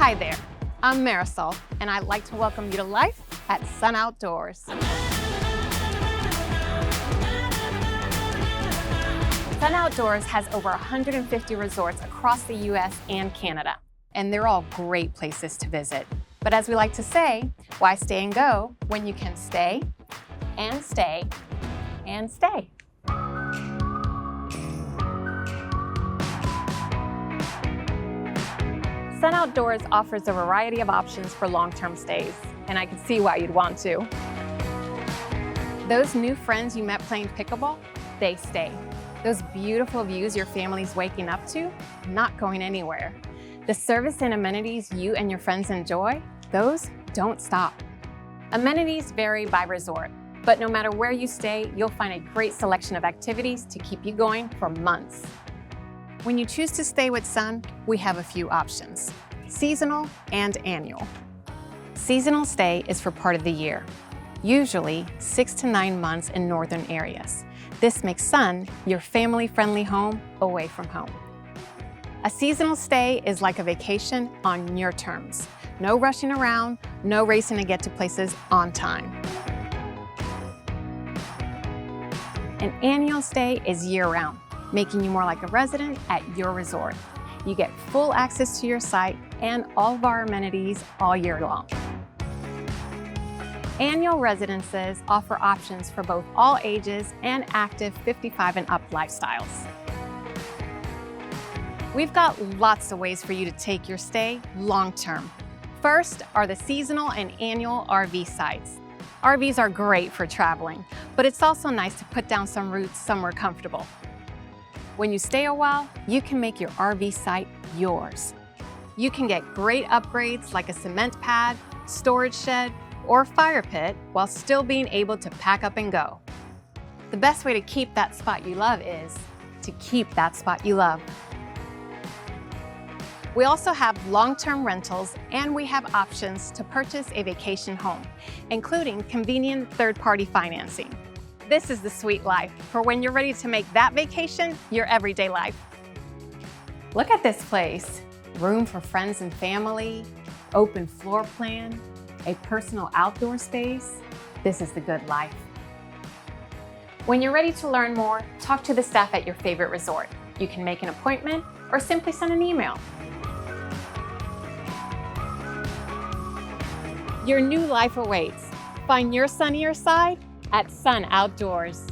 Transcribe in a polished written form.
Hi there, I'm Marisol, and I'd like to welcome you to life at Sun Outdoors. Sun Outdoors has over 150 resorts across the US and Canada, and they're all great places to visit. But as we like to say, why stay and go when you can stay and stay and stay? Sun Outdoors offers a variety of options for long-term stays, and I can see why you'd want to. Those new friends you met playing pickleball, they stay. Those beautiful views your family's waking up to, not going anywhere. The service and amenities you and your friends enjoy, those don't stop. Amenities vary by resort, but no matter where you stay, you'll find a great selection of activities to keep you going for months. When you choose to stay with Sun, we have a few options: seasonal and annual. Seasonal stay is for part of the year, usually 6 to 9 months in northern areas. This makes Sun your family-friendly home away from home. A seasonal stay is like a vacation on your terms. No rushing around, no racing to get to places on time. An annual stay is year-round, making you more like a resident at your resort. You get full access to your site and all of our amenities all year long. Annual residences offer options for both all ages and active 55 and up lifestyles. We've got lots of ways for you to take your stay long-term. First are the seasonal and annual RV sites. RVs are great for traveling, but it's also nice to put down some roots somewhere comfortable. When you stay a while, you can make your RV site yours. You can get great upgrades like a cement pad, storage shed, or fire pit while still being able to pack up and go. The best way to keep that spot you love is to keep that spot you love. We also have long-term rentals, and we have options to purchase a vacation home, including convenient third-party financing. This is the sweet life for when you're ready to make that vacation your everyday life. Look at this place. Room for friends and family, open floor plan, a personal outdoor space. This is the good life. When you're ready to learn more, talk to the staff at your favorite resort. You can make an appointment or simply send an email. Your new life awaits. Find your sunnier side at Sun Outdoors.